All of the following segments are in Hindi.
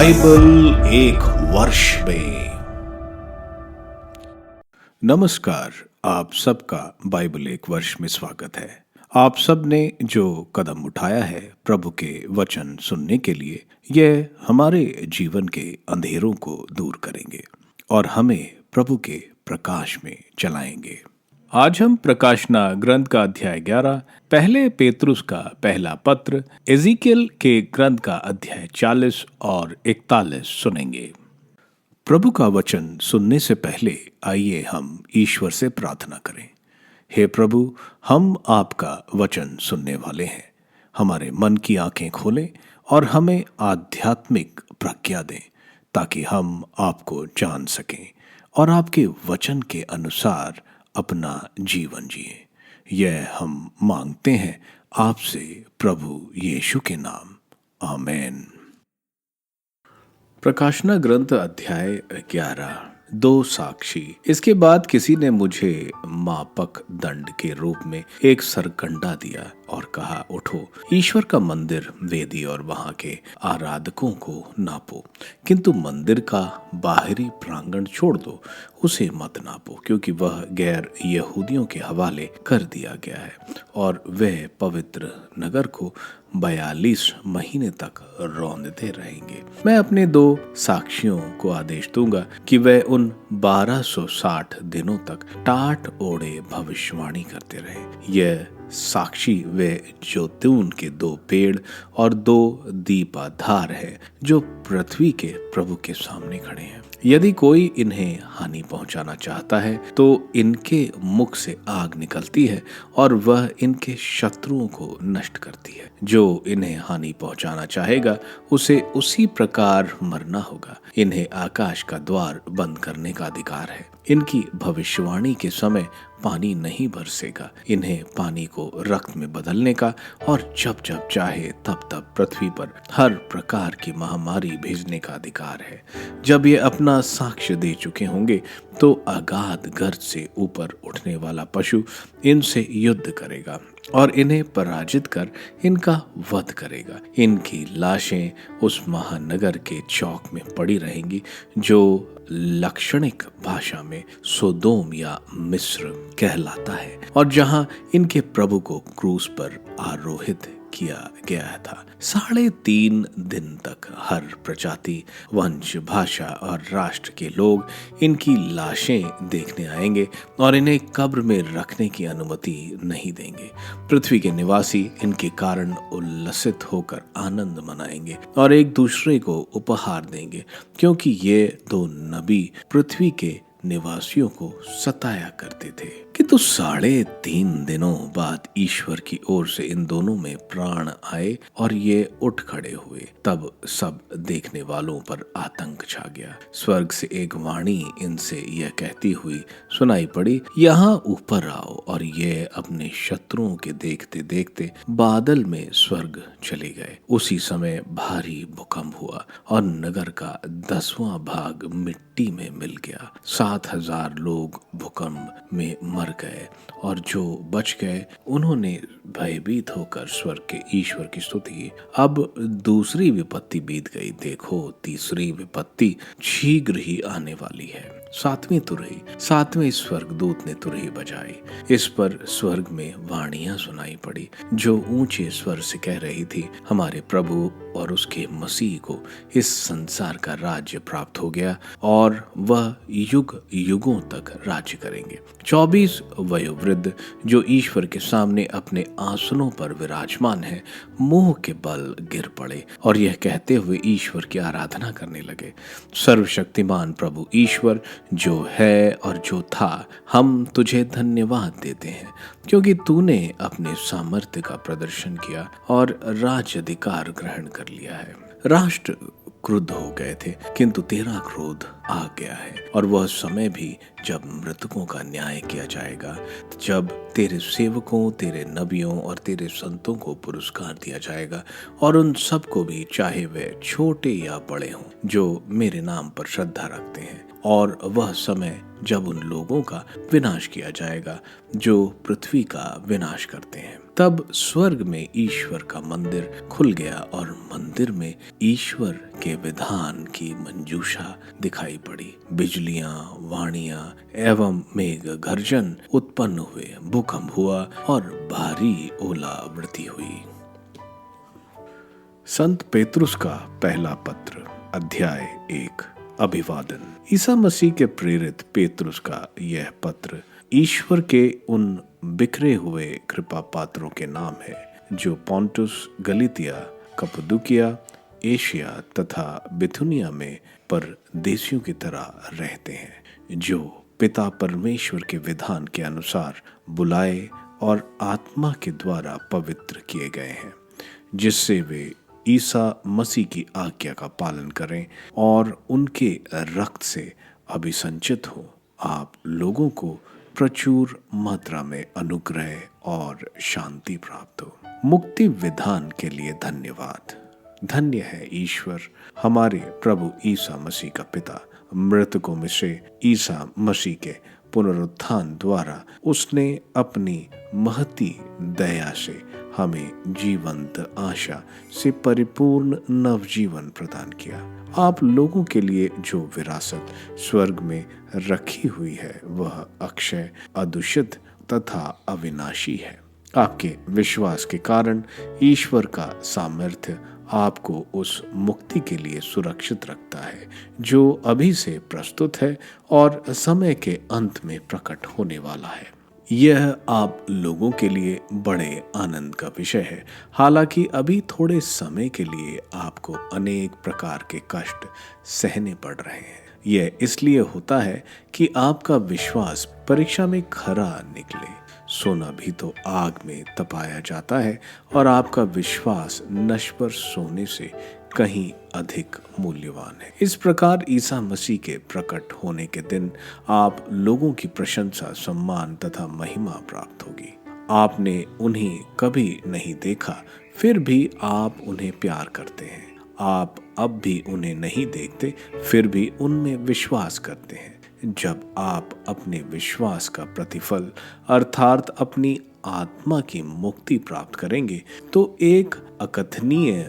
बाइबल एक वर्ष में। नमस्कार, आप सबका बाइबल एक वर्ष में स्वागत है। आप सब ने जो कदम उठाया है प्रभु के वचन सुनने के लिए, यह हमारे जीवन के अंधेरों को दूर करेंगे और हमें प्रभु के प्रकाश में चलाएंगे। आज हम प्रकाशना ग्रंथ का अध्याय 11, पहले पेतरुस का पहला पत्र, एजिकियल के ग्रंथ का अध्याय 40 और 41 सुनेंगे। प्रभु का वचन सुनने से पहले आइए हम ईश्वर से प्रार्थना करें। हे प्रभु, हम आपका वचन सुनने वाले हैं। हमारे मन की आंखें खोलें और हमें आध्यात्मिक प्रज्ञा दें ताकि हम आपको जान सकें और आपके वचन के अनुसार अपना जीवन जिए। यह हम मांगते हैं आपसे प्रभु यीशु के नाम, आमेन। प्रकाशना ग्रंथ अध्याय 11, 2 साक्षी। इसके बाद किसी ने मुझे मापक दंड के रूप में एक सरकंडा दिया और कहा, उठो, ईश्वर का मंदिर, वेदी और वहां के आराधकों को नापो, किंतु मंदिर का बाहरी प्रांगण छोड़ दो, उसे मत नापो, क्योंकि वह गैर यहूदियों के हवाले कर दिया गया है और वह पवित्र नगर को 42 महीने तक रौंदते रहेंगे। मैं अपने 2 साक्षियों को आदेश दूंगा कि वे उन 1260 दिनों तक टाट ओढ़े भविष्यवाणी करते रहे। यह साक्षी वे जैतून के 2 पेड़ और 2 दीपाधार है जो पृथ्वी के प्रभु के सामने खड़े हैं। यदि कोई इन्हें हानि पहुंचाना चाहता है तो इनके मुख से आग निकलती है और वह इनके शत्रुओं को नष्ट करती है। जो इन्हें हानि पहुंचाना चाहेगा उसे उसी प्रकार मरना होगा। इन्हें आकाश का द्वार बंद करने का अधिकार है। इनकी भविष्यवाणी के समय पानी नहीं बरसेगा। इन्हें पानी को रक्त में बदलने का और जब जब चाहे तब तब पृथ्वी पर हर प्रकार की महामारी भेजने का अधिकार है। जब ये अपना साक्ष्य दे चुके होंगे तो अगाध गर्ज से ऊपर उठने वाला पशु इनसे युद्ध करेगा और इन्हें पराजित कर इनका वध करेगा। इनकी लाशें उस महानगर के चौक में पड़ी रहेंगी जो लक्षणिक भाषा में सोदोम या मिस्र कहलाता है और जहां इनके प्रभु को क्रूस पर आरोहित किया गया था। 3.5 दिन तक हर प्रजाति, वंश, भाषा और राष्ट्र के लोग इनकी लाशें देखने आएंगे और इन्हें कब्र में रखने की अनुमति नहीं देंगे। पृथ्वी के निवासी इनके कारण उल्लसित होकर आनंद मनाएंगे और एक दूसरे को उपहार देंगे, क्योंकि ये 2 नबी पृथ्वी के निवासियों को सताया करते थे। किंतु 3.5 दिनों बाद ईश्वर की ओर से इन दोनों में प्राण आए और ये उठ खड़े हुए। तब सब देखने वालों पर आतंक छा गया। स्वर्ग से एक वाणी इनसे यह कहती हुई सुनाई पड़ी, यहाँ ऊपर आओ। और ये अपने शत्रुओं के देखते देखते बादल में स्वर्ग चले गए। उसी समय भारी भूकंप हुआ और नगर का 10वां भाग मिट्टी में मिल गया। 7,000 लोग भूकंप में मर गए और जो बच गए उन्होंने भयभीत होकर स्वर्ग के ईश्वर की स्तुति की। अब दूसरी विपत्ति बीत गई, देखो तीसरी विपत्ति शीघ्र ही आने वाली है। 7वीं तुरही। 7वें स्वर्गदूत ने तुरही बजाई। इस पर स्वर्ग में वाणियां सुनाई पड़ी जो ऊंचे स्वर से कह रही थी, हमारे प्रभु और उसके मसीह को इस संसार का राज्य प्राप्त हो गया और वह युग युगों तक राज्य करेंगे। 24 वयोवृद्ध जो ईश्वर के सामने अपने आसनों पर विराजमान है, मुंह के बल गिर पड़े और यह कहते हुए ईश्वर की आराधना करने लगे, सर्वशक्तिमान प्रभु ईश्वर जो है और जो था, हम तुझे धन्यवाद देते हैं क्योंकि तूने अपने सामर्थ्य का प्रदर्शन किया और राज्य अधिकार ग्रहण कर लिया है। राष्ट्र क्रुद्ध हो गए थे किंतु तेरा क्रोध आ गया है और वह समय भी जब मृतकों का न्याय किया जाएगा, जब तेरे सेवकों, तेरे नबियों और तेरे संतों को पुरस्कार दिया जाएगा और उन सबको भी, चाहे वे छोटे या बड़े हों, जो मेरे नाम पर श्रद्धा रखते हैं। और वह समय जब उन लोगों का विनाश किया जाएगा जो पृथ्वी का विनाश करते हैं। तब स्वर्ग में ईश्वर का मंदिर खुल गया और मंदिर में ईश्वर के विधान की मंजूषा दिखाई पड़ी। बिजलियां, वाणियां एवं मेघ गर्जन उत्पन्न हुए, भूकंप हुआ और भारी ओलावृष्टि हुई। संत पेतरुस का पहला पत्र, अध्याय 1, अभिवादन। ईसा मसीह के प्रेरित पेतरुस का यह पत्र ईश्वर के उन बिखरे हुए कृपा पात्रों के नाम है जो पोंटुस, गलीतिया, कप्पदूकिया, एशिया तथा बिथुनिया में परदेशियों की तरह रहते हैं, जो पिता परमेश्वर के विधान के अनुसार बुलाए और आत्मा के द्वारा पवित्र किए गए हैं, जिससे वे ईसा मसीह की आज्ञा का पालन करें और उनके रक्त से अभिसंचित हो। आप लोगों को प्रचुर मात्रा में अनुग्रह और शांति प्राप्त हो। मुक्ति विधान के लिए धन्यवाद। धन्य है ईश्वर, हमारे प्रभु ईसा मसीह का पिता। मृतकों में से ईसा मसीह के पुनरुत्थान द्वारा उसने अपनी महती दया से हमें जीवंत आशा से परिपूर्ण नवजीवन प्रदान किया। आप लोगों के लिए जो विरासत स्वर्ग में रखी हुई है वह अक्षय, अदूषित तथा अविनाशी है। आपके विश्वास के कारण ईश्वर का सामर्थ्य आपको उस मुक्ति के लिए सुरक्षित रखता है जो अभी से प्रस्तुत है और समय के अंत में प्रकट होने वाला है। यह आप लोगों के लिए बड़े आनंद का विषय है। हालांकि अभी थोड़े समय के लिए आपको अनेक प्रकार के कष्ट सहने पड़ रहे हैं। यह इसलिए होता है कि आपका विश्वास परीक्षा में खरा निकले। सोना भी तो आग में तपाया जाता है और आपका विश्वास नश्वर सोने से कहीं अधिक मूल्यवान है। इस प्रकार ईसा मसीह के प्रकट होने के दिन आप लोगों की प्रशंसा, सम्मान तथा महिमा प्राप्त होगी। आपने उन्हें कभी नहीं देखा, फिर भी आप उन्हें प्यार करते हैं। आप अब भी उन्हें नहीं देखते, फिर भी उनमें विश्वास करते हैं। जब आप अपने विश्वास का प्रतिफल अर्थात अपनी आत्मा की मुक्ति प्राप्त करेंगे तो एक अकथनीय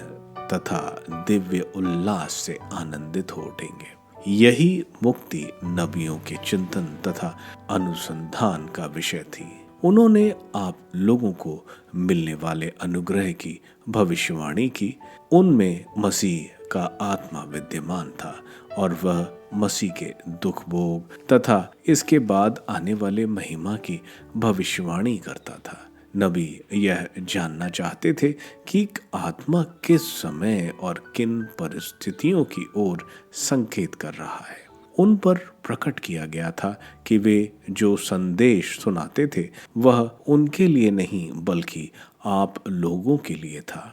तथा दिव्य उल्लास से आनंदित हो उठेंगे। यही मुक्ति नबियों के चिंतन तथा अनुसंधान का विषय थी। उन्होंने आप लोगों को मिलने वाले अनुग्रह की भविष्यवाणी की। उनमें मसीह का आत्मा विद्यमान था और वह मसीह के दुख भोग तथा इसके बाद आने वाले महिमा की भविष्यवाणी करता था। नबी यह जानना चाहते थे कि आत्मा किस समय और किन परिस्थितियों की ओर संकेत कर रहा है। उन पर प्रकट किया गया था कि वे जो संदेश सुनाते थे वह उनके लिए नहीं बल्कि आप लोगों के लिए था।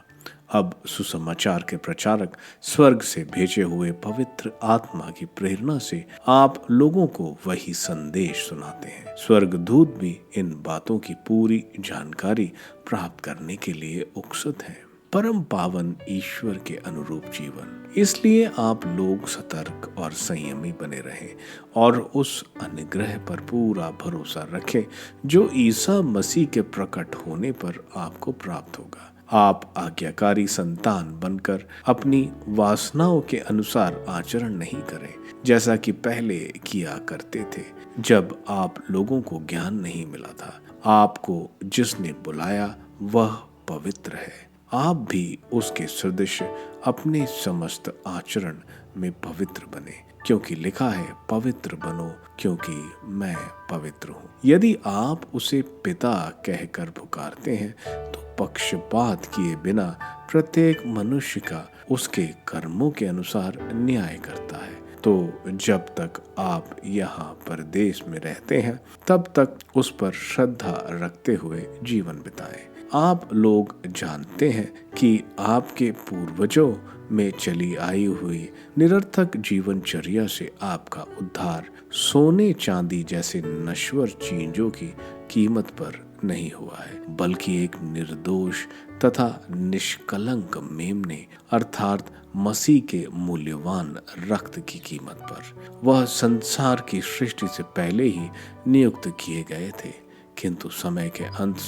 अब सुसमाचार के प्रचारक स्वर्ग से भेजे हुए पवित्र आत्मा की प्रेरणा से आप लोगों को वही संदेश सुनाते हैं। स्वर्गदूत भी इन बातों की पूरी जानकारी प्राप्त करने के लिए उत्सुक हैं। परम पावन ईश्वर के अनुरूप जीवन, इसलिए आप लोग सतर्क और संयमी बने रहें और उस अनुग्रह पर पूरा भरोसा रखें जो ईसा मसीह के प्रकट होने पर आपको प्राप्त होगा। आप आज्ञाकारी संतान बनकर अपनी वासनाओं के अनुसार आचरण नहीं करें जैसा कि पहले किया करते थे, जब आप लोगों को ज्ञान नहीं मिला था। आपको जिसने बुलाया वह पवित्र है। आप भी उसके सदृश अपने समस्त आचरण में पवित्र बने, क्योंकि लिखा है, पवित्र बनो क्योंकि मैं पवित्र हूँ। यदि आप उसे पिता कहकर पुकारते हैं तो पक्षपात किए बिना प्रत्येक मनुष्य का उसके कर्मों के अनुसार न्याय करता है। तो जब तक आप यहाँ परदेश में रहते हैं तब तक उस पर श्रद्धा रखते हुए जीवन बिताएं। आप लोग जानते हैं कि आपके पूर्वजों में चली आई हुई निरर्थक जीवनचर्या से आपका उद्धार सोने चांदी जैसे नश्वर चीजों की कीमत पर नहीं हुआ है, बल्कि एक निर्दोष तथा निष्कलंक मेमने अर्थात मसीह के मूल्यवान रक्त की कीमत पर। वह संसार की सृष्टि से पहले ही नियुक्त किए गए थे, किंतु समय के अंत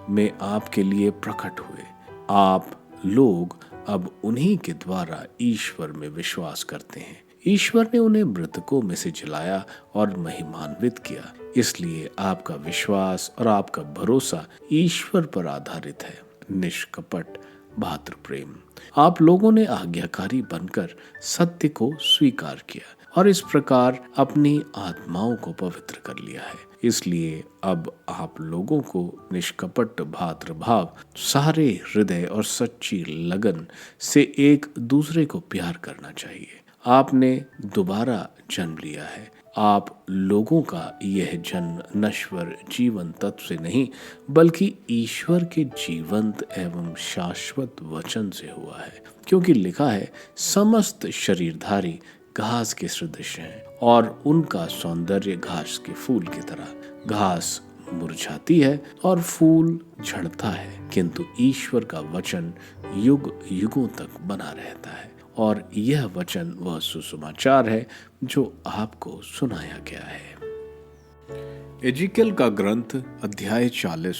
में आपके लिए प्रकट हुए। आप लोग अब उन्हीं के द्वारा ईश्वर में विश्वास करते हैं। ईश्वर ने उन्हें मृतकों में से जलाया और महिमान्वित किया, इसलिए आपका विश्वास और आपका भरोसा ईश्वर पर आधारित है। निष्कपट भातृ प्रेम। आप लोगों ने आज्ञाकारी बनकर सत्य को स्वीकार किया और इस प्रकार अपनी आत्माओं को पवित्र कर लिया है। इसलिए अब आप लोगों को निष्कपट भातृभाव, सारे हृदय और सच्ची लगन से एक दूसरे को प्यार करना चाहिए। आपने दोबारा जन्म लिया है। आप लोगों का यह जन्म नश्वर जीवन तत्व से नहीं, बल्कि ईश्वर के जीवंत एवं शाश्वत वचन से हुआ है, क्योंकि लिखा है, समस्त शरीरधारी घास के सदृश हैं और उनका सौंदर्य घास के फूल की तरह। घास मुरझाती है और फूल झड़ता है, किंतु ईश्वर का वचन युग युगों तक बना रहता है। और यह वचन वह सुसमाचार है जो आपको सुनाया गया है। एजिकल का ग्रंथ अध्याय 40।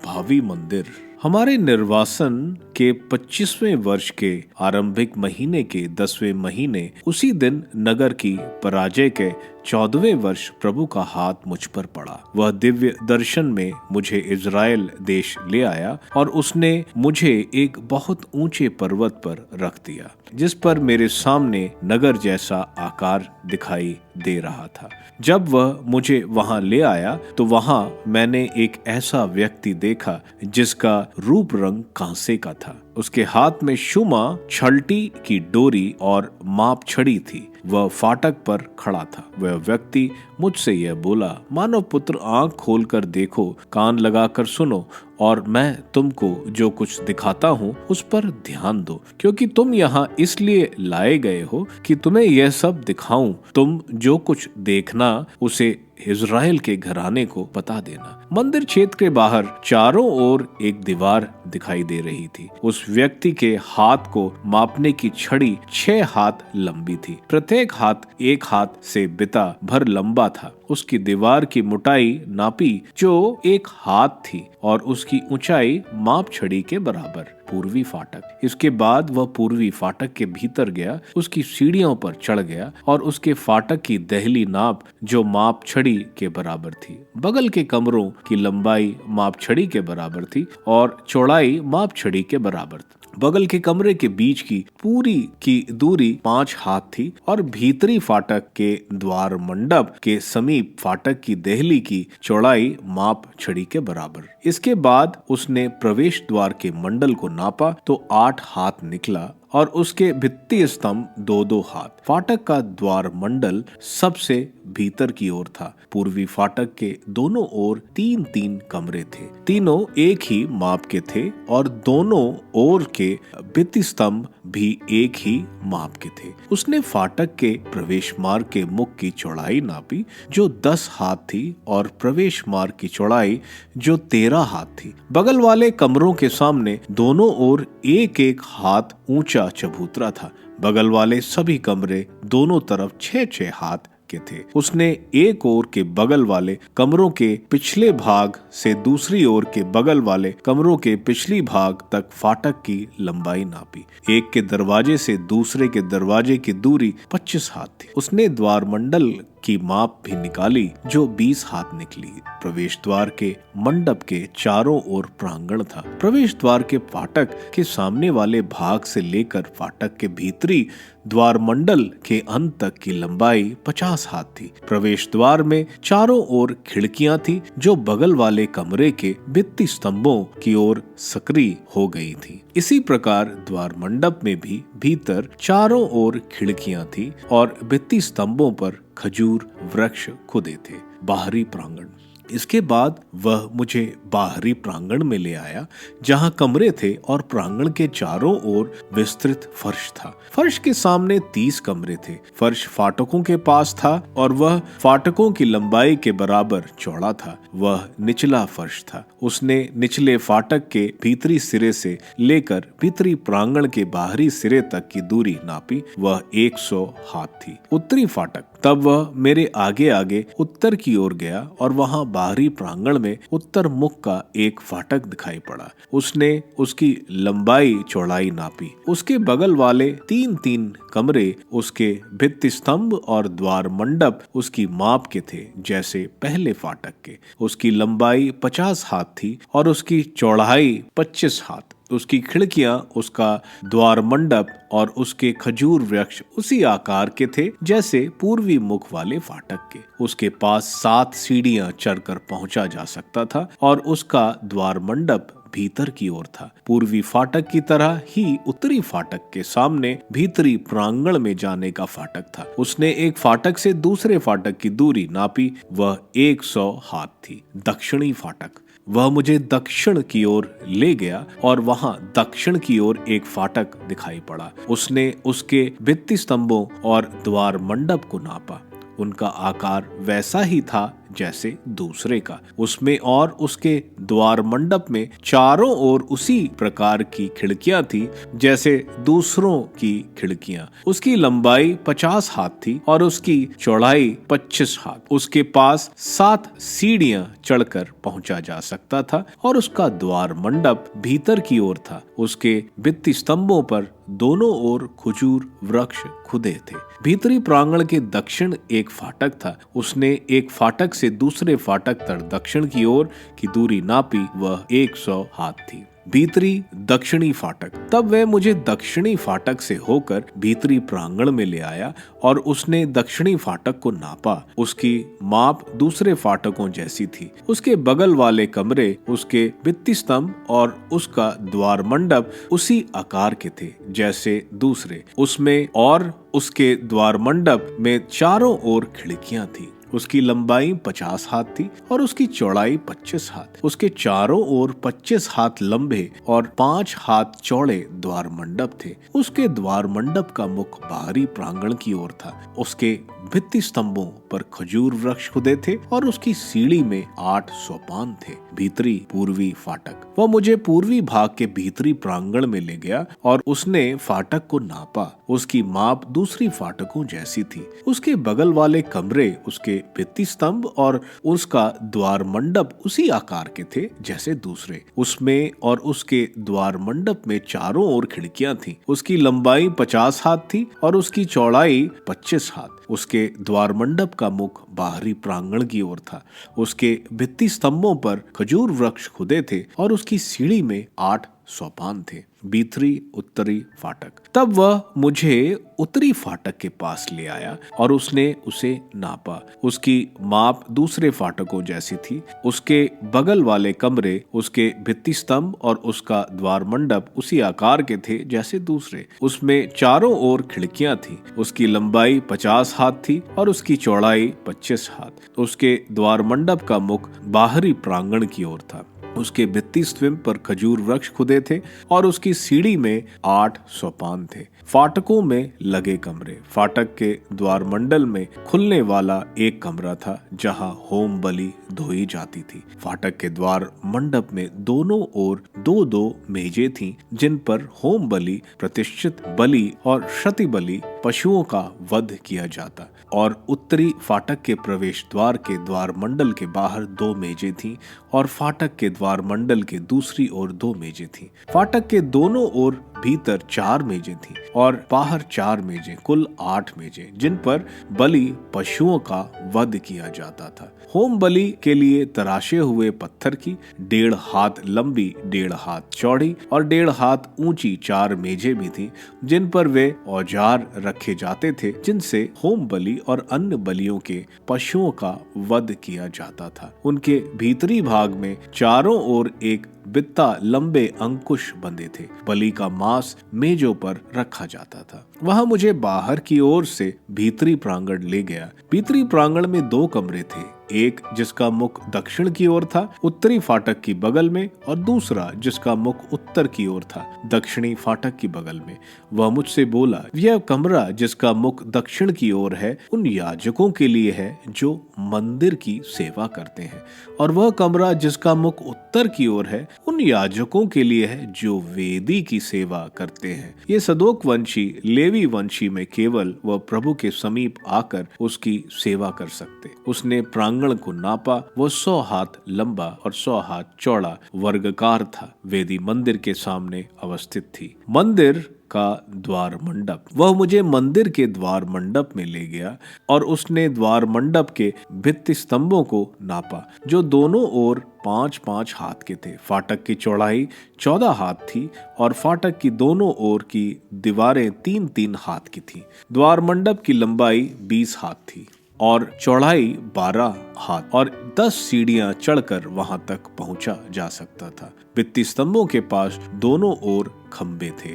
भावी मंदिर। हमारे निर्वासन के 25वें वर्ष के आरंभिक महीने के 10वें महीने उसी दिन नगर की पराजय के 14वें वर्ष प्रभु का हाथ मुझ पर पड़ा। वह दिव्य दर्शन में मुझे इज़राइल देश ले आया और उसने मुझे एक बहुत ऊंचे पर्वत पर रख दिया, जिस पर मेरे सामने नगर जैसा आकार दिखाई दे रहा था। जब वह मुझे वहां ले आया तो वहां मैंने एक ऐसा व्यक्ति देखा जिसका रूप रंग कांसे का था। उसके हाथ में शुमा, छलटी की डोरी और माप छड़ी थी। वह फाटक पर खड़ा था। वह व्यक्ति मुझसे यह बोला, मानव पुत्र, आंख खोलकर देखो, कान लगाकर सुनो और मैं तुमको जो कुछ दिखाता हूँ उस पर ध्यान दो, क्योंकि तुम यहाँ इसलिए लाए गए हो कि तुम्हें यह सब दिखाऊं। तुम जो कुछ देखना उसे इज़राइल के घराने को बता देना। मंदिर क्षेत्र के बाहर चारों ओर एक दीवार दिखाई दे रही थी। उस व्यक्ति के हाथ को मापने की छड़ी 6 हाथ लंबी थी। प्रत्येक हाथ 1 हाथ से बिता भर लंबा था। उसकी दीवार की मोटाई नापी जो 1 हाथ थी और उसकी ऊंचाई माप छड़ी के बराबर। पूर्वी फाटक। इसके बाद वह पूर्वी फाटक के भीतर गया, उसकी सीढ़ियों पर चढ़ गया और उसके फाटक की दहली नाप जो माप छड़ी के बराबर थी। बगल के कमरों की लंबाई माप छड़ी के बराबर थी और चौड़ाई माप छड़ी के बराबर थी। बगल के कमरे के बीच की पूरी की दूरी 5 हाथ थी और भीतरी फाटक के द्वार मंडप के समीप फाटक की देहली की चौड़ाई माप छड़ी के बराबर। इसके बाद उसने प्रवेश द्वार के मंडल को नापा तो 8 हाथ निकला और उसके भित्ति स्तंभ 2-2 हाथ। फाटक का द्वार मंडल सबसे भीतर की ओर था। पूर्वी फाटक के दोनों ओर 3-3 कमरे थे। तीनों एक ही माप के थे और दोनों ओर के भित्ति स्तंभ भी एक ही माप के थे। उसने फाटक के प्रवेश मार्ग के मुख की चौड़ाई नापी जो 10 हाथ थी और प्रवेश मार्ग की चौड़ाई जो 13 हाथ थी। बगल वाले कमरों के सामने दोनों ओर 1-1 हाथ ऊंचा चबूतरा था। बगल वाले सभी कमरे दोनों तरफ 6-6 हाथ के थे। उसने एक ओर के बगल वाले कमरों के पिछले भाग से दूसरी ओर के बगल वाले कमरों के पिछली भाग तक फाटक की लंबाई नापी। एक के दरवाजे से दूसरे के दरवाजे की दूरी 25 हाथ थी। उसने द्वार मंडल की माप भी निकाली जो 20 हाथ निकली। प्रवेश द्वार के मंडप के चारों ओर प्रांगण था। प्रवेश द्वार के फाटक के सामने वाले भाग से लेकर फाटक के भीतरी द्वार मंडल के अंत तक की लंबाई 50 हाथ थी। प्रवेश द्वार में चारों ओर खिड़कियां थी जो बगल वाले कमरे के भित्ति स्तंभों की ओर सक्रिय हो गई थी। इसी प्रकार द्वार मंडप में भी भीतर चारों ओर खिड़कियां थी और भित्ति स्तंभों पर खजूर वृक्ष खुदे थे। बाहरी प्रांगण। इसके बाद वह मुझे बाहरी प्रांगण में ले आया, जहां कमरे थे और प्रांगण के चारों ओर विस्तृत फर्श था। फर्श के सामने 30 कमरे थे। फर्श फाटकों के पास था और वह फाटकों की लंबाई के बराबर चौड़ा था। वह निचला फर्श था। उसने निचले फाटक के भीतरी सिरे से लेकर भीतरी प्रांगण के बाहरी सिरे तक की दूरी नापी। वह 100 हाथ थी। उत्तरी फाटक। तब वह मेरे आगे आगे उत्तर की ओर गया और वहां बाहरी प्रांगण में उत्तर मुख का एक फाटक दिखाई पड़ा। उसने उसकी लंबाई चौड़ाई नापी। उसके बगल वाले 3-3 कमरे, उसके भित्ति स्तंभ और द्वार मंडप उसकी माप के थे, जैसे पहले फाटक के। उसकी लंबाई 50 हाथ थी और उसकी चौड़ाई 25 हाथ। उसकी खिड़कियां, उसका द्वार मंडप और उसके खजूर वृक्ष उसी आकार के थे जैसे पूर्वी मुख वाले फाटक के। उसके पास 7 सीढ़ियां चढ़कर पहुंचा जा सकता था और उसका द्वार मंडप भीतर की ओर था। पूर्वी फाटक की तरह ही उत्तरी फाटक के सामने भीतरी प्रांगण में जाने का फाटक था। उसने एक फाटक से दूसरे फाटक की दूरी नापी। वह 100 हाथ थी। दक्षिणी फाटक। वह मुझे दक्षिण की ओर ले गया और वहां दक्षिण की ओर एक फाटक दिखाई पड़ा। उसने उसके भित्ति स्तंभों और द्वार मंडप को नापा। उनका आकार वैसा ही था जैसे दूसरे का। उसमें और उसके द्वार मंडप में चारों ओर उसी प्रकार की खिड़कियां थी जैसे दूसरों की खिड़कियां। उसकी लंबाई 50 हाथ थी और उसकी चौड़ाई 25 हाथ। उसके पास 7 सीढ़ियां चढ़कर पहुंचा जा सकता था और उसका द्वार मंडप भीतर की ओर था। उसके भित्ति स्तंभों पर दोनों ओर खजूर वृक्ष खुदे थे। भीतरी प्रांगण के दक्षिण एक फाटक था। उसने एक फाटक से दूसरे फाटक तक दक्षिण की ओर की दूरी नापी। वह 100 हाथ थी। भीतरी दक्षिणी फाटक। तब वह मुझे दक्षिणी फाटक से होकर भीतरी प्रांगण में ले आया और उसने दक्षिणी फाटक को नापा। उसकी माप दूसरे फाटकों जैसी थी। उसके बगल वाले कमरे, उसके भित्ति स्तंभ और उसका द्वार मंडप उसी आकार के थे जैसे दूसरे। उसमें और उसके द्वार मंडप में चारों ओर खिड़कियां थी। उसकी लंबाई 50 हाथ थी और उसकी चौड़ाई 25 हाथ। उसके चारों ओर 25 हाथ लंबे और 5 हाथ चौड़े द्वार मंडप थे। उसके द्वार मंडप का मुख बाहरी प्रांगण की ओर था। उसके भित्ति स्तंभों पर खजूर वृक्ष खुदे थे और उसकी सीढ़ी में 8 सोपान थे। भीतरी पूर्वी फाटक। वह मुझे पूर्वी भाग के भीतरी प्रांगण में ले गया और उसने फाटक को नापा। उसकी माप दूसरी फाटकों जैसी थी। उसके बगल वाले कमरे, उसके भित्ति स्तंभ और उसका द्वार मंडप उसी आकार के थे जैसे दूसरे। उसमें और उसके द्वार मंडप में चारों ओर खिड़कियां थीं। उसकी लंबाई 50 हाथ थी और उसकी चौड़ाई 25 हाथ। उसके द्वार मंडप का मुख बाहरी प्रांगण की ओर था। उसके भित्ति स्तंभों पर खजूर वृक्ष खुदे थे और उसकी सीढ़ी में 8 सोपान थे। भीतरी उत्तरी फाटक। तब वह मुझे उत्तरी फाटक के पास ले आया और उसने उसे नापा। उसकी माप दूसरे फाटकों जैसी थी। उसके बगल वाले कमरे, उसके भित्ति स्तंभ और उसका द्वार मंडप उसी आकार के थे जैसे दूसरे। उसमें चारों ओर खिड़कियां थीं। उसकी लंबाई 50 हाथ थी और उसकी चौड़ाई 25 हाथ। उसके द्वार मंडप का मुख बाहरी प्रांगण की ओर था। उसके भित्ति स्तंभ पर खजूर वृक्ष खुदे थे और उसकी सीढ़ी में 8 सोपान थे। फाटकों में लगे कमरे। फाटक के द्वार मंडल में खुलने वाला एक कमरा था जहां होम बलि धोई जाती थी। फाटक के द्वार मंडप में दोनों ओर 2-2 मेजें थीं जिन पर होम बलि, प्रतिष्ठित बलि और क्षति बलि पशुओं का वध किया जाता। और उत्तरी फाटक के प्रवेश द्वार के द्वार मंडल के बाहर 2 मेजें थीं और फाटक के द्वार मंडल के दूसरी ओर 2 मेजें थीं। फाटक के दोनों ओर भीतर 4 मेजें थीं और बाहर 4 मेजें, कुल 8 मेजें जिन पर बलि पशुओं का वध किया जाता था। होम बलि के लिए तराशे हुए पत्थर की 1.5 हाथ लंबी, 1.5 हाथ चौड़ी और 1.5 हाथ ऊंची 4 मेजें भी थीं जिन पर वे औजार रखे जाते थे जिनसे होम बलि और अन्य बलियों के पशुओं का वध किया जाता था। उनके भीतरी भाग में चारों ओर एक बित्ता लंबे अंकुश बंधे थे। बलि का मांस मेजों पर रखा जाता था। वहां मुझे बाहर की ओर से भीतरी प्रांगण ले गया। भीतरी प्रांगण में 2 कमरे थे, एक जिसका मुख दक्षिण की ओर था उत्तरी फाटक की बगल में, और दूसरा जिसका मुख उत्तर की ओर था दक्षिणी फाटक की बगल में। वह मुझसे बोला, यह कमरा जिसका मुख दक्षिण की ओर है उन याजकों के लिए है जो मंदिर की सेवा करते हैं, और वह कमरा जिसका मुख उत्तर की ओर है उन याजकों के लिए है जो वेदी की सेवा करते हैं। ये सदोक वंशी लेवी वंशी में केवल वह प्रभु के समीप आकर उसकी सेवा कर सकते। उसने प्रांगण को नापा, वो 100 हाथ लंबा और 100 हाथ चौड़ा वर्गाकार था। वेदी मंदिर के सामने अवस्थित थी। मंदिर का द्वार मंडप, वह मुझे मंदिर के द्वार मंडप में ले गया और उसने द्वार मंडप के भित्ति स्तंभों को नापा जो दोनों ओर 5-5 हाथ के थे। फाटक की चौड़ाई 14 हाथ थी और फाटक की दोनों ओर की दीवारें 3-3 हाथ की थी। द्वार मंडप की लंबाई 20 हाथ थी और चौड़ाई 12 हाथ, और 10 सीढ़ियां चढ़कर वहां तक पहुंचा जा सकता था। भित्ति स्तंभों के पास दोनों ओर खंबे थे।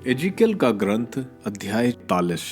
एजिकल का ग्रंथ अध्याय 43।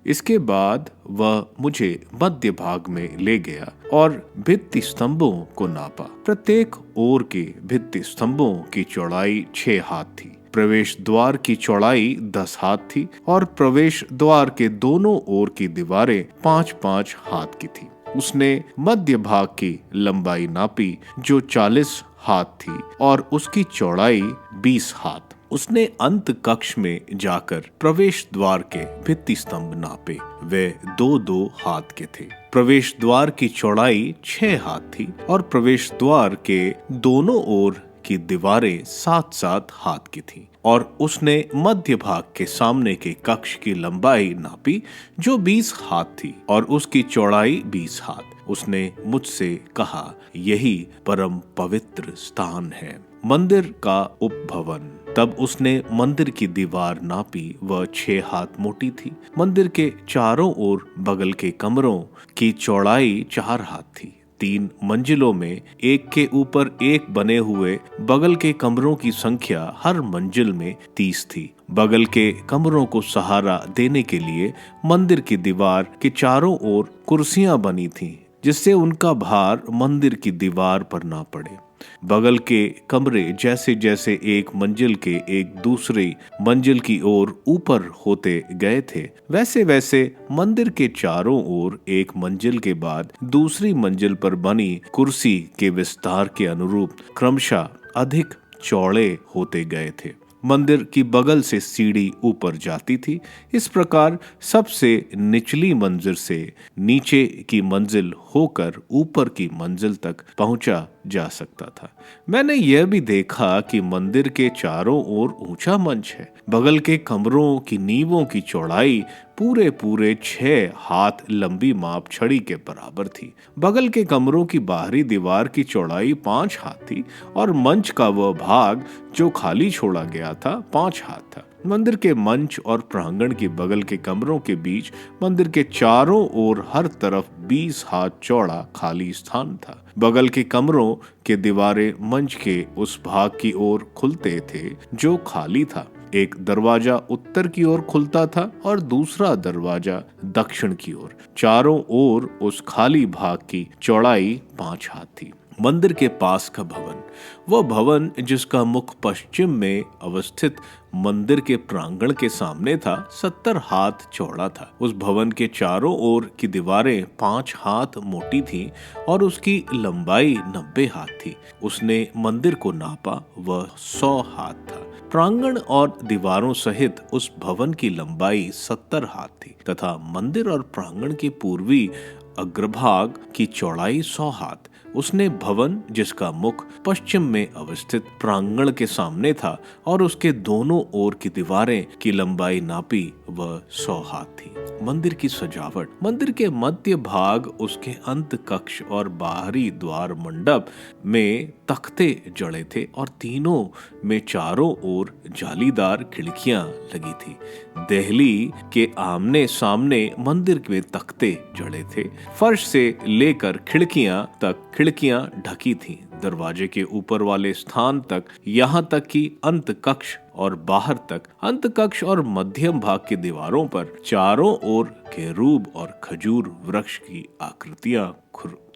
इसके बाद वह मुझे मध्य भाग में ले गया और भित्ति स्तंभों को नापा। प्रत्येक ओर के भित्ति स्तंभों की चौड़ाई 6 हाथ थी। प्रवेश द्वार की चौड़ाई 10 हाथ थी और प्रवेश द्वार के दोनों ओर की दीवारें 5-5 हाथ की थी। उसने मध्य भाग की लंबाई नापी जो 40 हाथ थी और उसकी चौड़ाई 20 हाथ। उसने अंत कक्ष में जाकर प्रवेश द्वार के भित्ति स्तंभ नापे, वे 2-2 हाथ के थे। प्रवेश द्वार की चौड़ाई 6 हाथ थी और प्रवेश द्वार के दोनों ओर की दीवारें 7-7 हाथ की थीं। और उसने मध्य भाग के सामने के कक्ष की लंबाई नापी जो 20 हाथ थी और उसकी चौड़ाई 20 हाथ। उसने मुझसे कहा, यही परम पवित्र स्थान है, मंदिर का उपभवन। तब उसने मंदिर की दीवार नापी, वह 6 हाथ मोटी थी। मंदिर के चारों ओर बगल के कमरों की चौड़ाई 4 हाथ थी। 3 मंजिलों में एक के ऊपर एक बने हुए बगल के कमरों की संख्या हर मंजिल में 30 थी। बगल के कमरों को सहारा देने के लिए मंदिर की दीवार के चारों ओर कुर्सियां बनी थीं, जिससे उनका भार मंदिर की दीवार पर ना पड़े। बगल के कमरे जैसे जैसे एक मंजिल के एक दूसरी मंजिल की ओर ऊपर होते गए थे, वैसे वैसे मंदिर के चारों ओर एक मंजिल के बाद दूसरी मंजिल पर बनी कुर्सी के विस्तार के अनुरूप क्रमशः अधिक चौड़े होते गए थे। मंदिर की बगल से सीढ़ी ऊपर जाती थी। इस प्रकार सबसे निचली मंजिल से नीचे की मंजिल होकर ऊपर की मंजिल तक पहुंचा जा सकता था। मैंने यह भी देखा कि मंदिर के चारों ओर ऊंचा मंच है। बगल के कमरों की नींवों की चौड़ाई पूरे 6 हाथ लंबी माप छड़ी के बराबर थी। बगल के कमरों की बाहरी दीवार की चौड़ाई 5 हाथ थी और मंच का वह भाग जो खाली छोड़ा गया था 5 हाथ था। मंदिर के मंच और प्रांगण के बगल के कमरों के बीच मंदिर के चारों ओर हर तरफ 20 हाथ चौड़ा खाली स्थान था। बगल के कमरों के दीवारें मंच के उस भाग की ओर खुलते थे जो खाली था। एक दरवाजा उत्तर की ओर खुलता था और दूसरा दरवाजा दक्षिण की ओर। चारों ओर उस खाली भाग की चौड़ाई 5 हाथ थी। मंदिर के पास का भवन, वह भवन जिसका मुख पश्चिम में अवस्थित मंदिर के प्रांगण के सामने था, 70 हाथ चौड़ा था। उस भवन के चारों ओर की दीवारें 5 हाथ मोटी थीं और उसकी लंबाई 90 हाथ थी। उसने मंदिर को नापा, वह 100 हाथ था। प्रांगण और दीवारों सहित उस भवन की लंबाई 70 हाथ थी तथा मंदिर और प्रांगण के पूर्वी अग्रभाग की चौड़ाई 100 हाथ। उसने भवन जिसका मुख पश्चिम में अवस्थित प्रांगण के सामने था और उसके दोनों ओर की दीवारें की लंबाई नापी, वह 100 हाथ थी। मंदिर की सजावट, मंदिर के मध्य भाग उसके अंत कक्ष और बाहरी द्वार मंडप में तख्ते जड़े थे और तीनों में चारों ओर जालीदार खिड़कियां लगी थी। देहली के आमने सामने मंदिर में तख्ते जड़े थे। फर्श से लेकर खिड़कियां तक खिड़कियां ढकी थीं। दरवाजे के ऊपर वाले स्थान तक, यहाँ तक कि अंत कक्ष और बाहर तक। अंत कक्ष और मध्यम भाग की दीवारों पर चारों ओर केरूब और खजूर वृक्ष की आकृतियां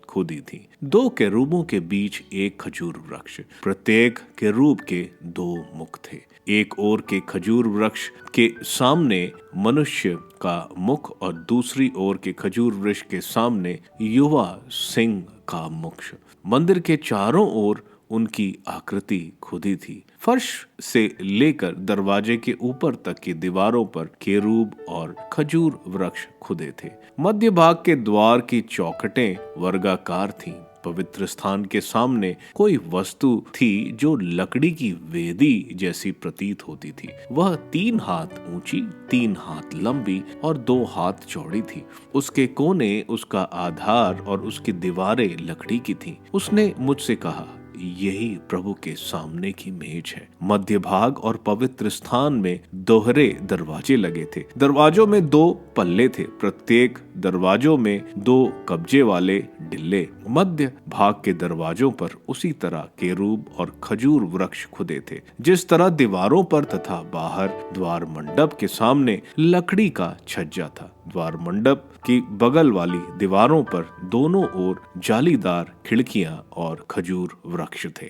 खोदी थी। दो केरूबों के बीच एक खजूर वृक्ष, प्रत्येक केरूब के दो मुख थे। एक ओर के खजूर वृक्ष के सामने मनुष्य का मुख और दूसरी ओर के खजूर वृक्ष के सामने युवा सिंह का मुख। मंदिर के चारों ओर उनकी आकृति खुदी थी। फर्श से लेकर दरवाजे के ऊपर तक की दीवारों पर केरूब और खजूर वृक्ष खुदे थे। मध्य भाग के द्वार की चौखटें वर्गाकार थीं। पवित्र स्थान के सामने कोई वस्तु थी जो लकड़ी की वेदी जैसी प्रतीत होती थी। वह 3 हाथ ऊंची, 3 हाथ लंबी और 2 हाथ चौड़ी थी। उसके कोने, उसका आधार और उसकी दीवारें लकड़ी की थीं। उसने मुझसे कहा, यही प्रभु के सामने की मेज है। मध्य भाग और पवित्र स्थान में दोहरे दरवाजे लगे थे। दरवाजों में 2 पल्ले थे, प्रत्येक दरवाजों में 2 कब्जे वाले डिल्ले। मध्य भाग के दरवाजों पर उसी तरह केरूब और खजूर वृक्ष खुदे थे, जिस तरह दीवारों पर तथा बाहर द्वार मंडप के सामने लकड़ी का छज्जा था। द्वार मंडप की बगल वाली दीवारों पर दोनों ओर जालीदार खिड़कियां और खजूर वृक्ष थे।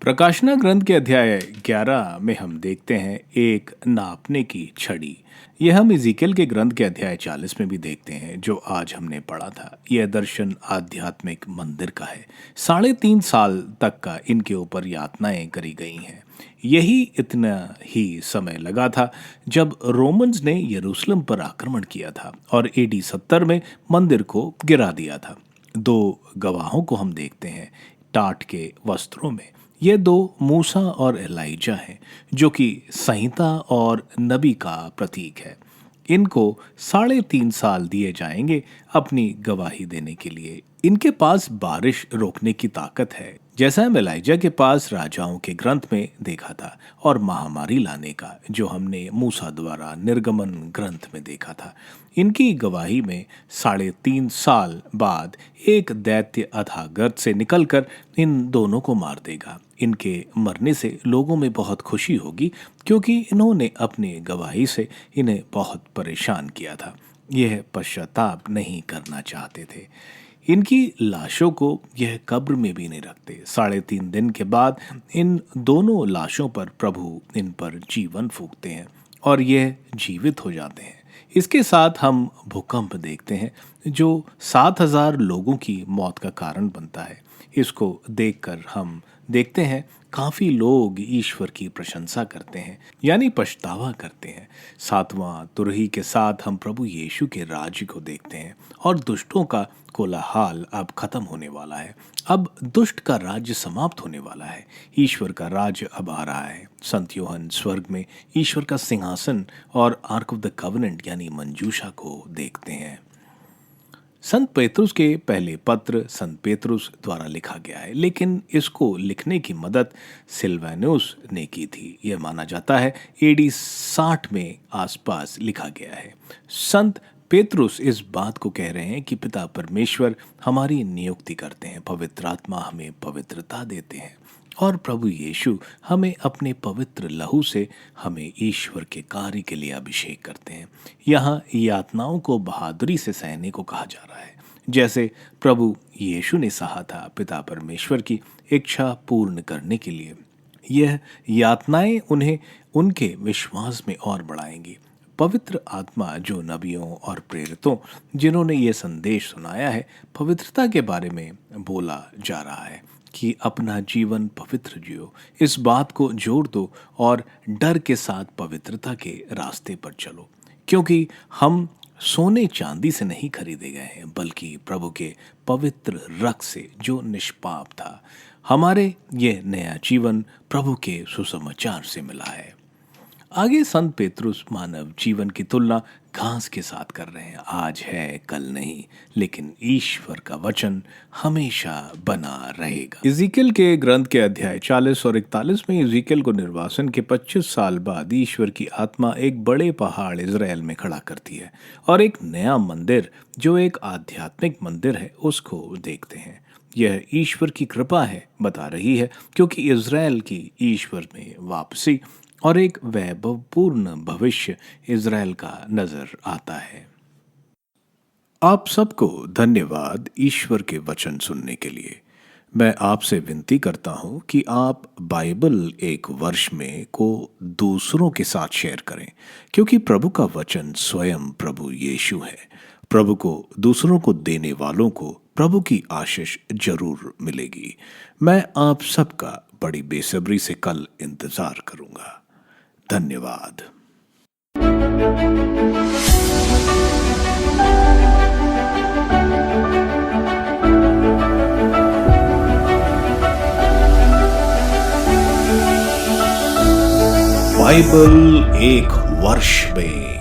प्रकाशना ग्रंथ के अध्याय 11 में हम देखते हैं एक नापने की छड़ी। यह हम इज़ीकेल के ग्रंथ के अध्याय 40 में भी देखते हैं, जो आज हमने पढ़ा था। यह दर्शन आध्यात्मिक मंदिर का है। 3.5 साल तक का इनके ऊपर यातनाएं करी गई हैं। यही इतना ही समय लगा था जब रोमन्स ने यरूशलेम पर आक्रमण किया था और AD 70 में मंदिर को गिरा दिया था। 2 गवाहों को हम देखते हैं टाट के वस्त्रों में। ये 2 मूसा और एलाइजा हैं, जो कि संहिता और नबी का प्रतीक है। इनको 3.5 साल दिए जाएंगे अपनी गवाही देने के लिए। इनके पास बारिश रोकने की ताकत है, जैसा हम एलाइजा के पास राजाओं के ग्रंथ में देखा था, और महामारी लाने का, जो हमने मूसा द्वारा निर्गमन ग्रंथ में देखा था। इनकी गवाही में 3.5 साल बाद एक दैत्य अथाह गर्त से निकलकर इन दोनों को मार देगा। इनके मरने से लोगों में बहुत खुशी होगी, क्योंकि इन्होंने अपनी गवाही से इन्हें बहुत परेशान किया था। यह पश्चाताप नहीं करना चाहते थे। इनकी लाशों को यह कब्र में भी नहीं रखते। 3.5 दिन के बाद इन दोनों लाशों पर प्रभु इन पर जीवन फूंकते हैं और यह जीवित हो जाते हैं। इसके साथ हम भूकंप देखते हैं, जो 7,000 लोगों की मौत का कारण बनता है। इसको देखकर हम देखते हैं काफी लोग ईश्वर की प्रशंसा करते हैं, यानी पछतावा करते हैं। 7वां तुरही के साथ हम प्रभु यीशु के राज्य को देखते हैं और दुष्टों का कोलाहल अब खत्म होने वाला है। अब दुष्ट का राज्य समाप्त होने वाला है। ईश्वर का राज्य अब आ रहा है। संत यूहन्ना स्वर्ग में ईश्वर का सिंहासन और आर्क ऑफ द कवेनेंट यानी मंजूषा को देखते हैं। संत पेतरुस के पहले पत्र संत पेतरुस द्वारा लिखा गया है, लेकिन इसको लिखने की मदद सिल्वानुस ने की थी। यह माना जाता है AD 60 में आसपास लिखा गया है। संत पेतरुस इस बात को कह रहे हैं कि पिता परमेश्वर हमारी नियुक्ति करते हैं, पवित्र आत्मा हमें पवित्रता देते हैं और प्रभु यीशु हमें अपने पवित्र लहू से हमें ईश्वर के कार्य के लिए अभिषेक करते हैं। यहाँ यातनाओं को बहादुरी से सहने को कहा जा रहा है, जैसे प्रभु यीशु ने सहा था पिता परमेश्वर की इच्छा पूर्ण करने के लिए। यह यातनाएं उन्हें उनके विश्वास में और बढ़ाएंगी। पवित्र आत्मा जो नबियों और प्रेरितों जिन्होंने ये संदेश सुनाया है, पवित्रता के बारे में बोला जा रहा है कि अपना जीवन पवित्र जियो। इस बात को जोड़ दो और डर के साथ पवित्रता के रास्ते पर चलो, क्योंकि हम सोने चांदी से नहीं खरीदे गए हैं, बल्कि प्रभु के पवित्र रक्त से जो निष्पाप था। हमारे ये नया जीवन प्रभु के सुसमाचार से मिला है। आगे संत पेतरुस मानव जीवन की तुलना घास के साथ कर रहे हैं। आज है कल नहीं, लेकिन ईश्वर का वचन हमेशा बना रहेगा। इज़ीकेल के ग्रंथ के अध्याय 40 और 41 में इज़ीकेल को निर्वासन के 25 साल बाद ईश्वर की आत्मा एक बड़े पहाड़ इज़राइल में खड़ा करती है और एक नया मंदिर जो एक आध्यात्मिक मंदिर है उसको देखते हैं। यह ईश्वर की कृपा है बता रही है, क्योंकि इज़राइल की ईश्वर में वापसी और एक वैभवपूर्ण भविष्य इज़राइल का नजर आता है। आप सबको धन्यवाद ईश्वर के वचन सुनने के लिए। मैं आपसे विनती करता हूं कि आप बाइबल एक वर्ष में को दूसरों के साथ शेयर करें, क्योंकि प्रभु का वचन स्वयं प्रभु यीशु है। प्रभु को दूसरों को देने वालों को प्रभु की आशीष जरूर मिलेगी। मैं आप सबका बड़ी बेसब्री से कल इंतजार करूंगा। धन्यवाद। बाइबल एक वर्ष में।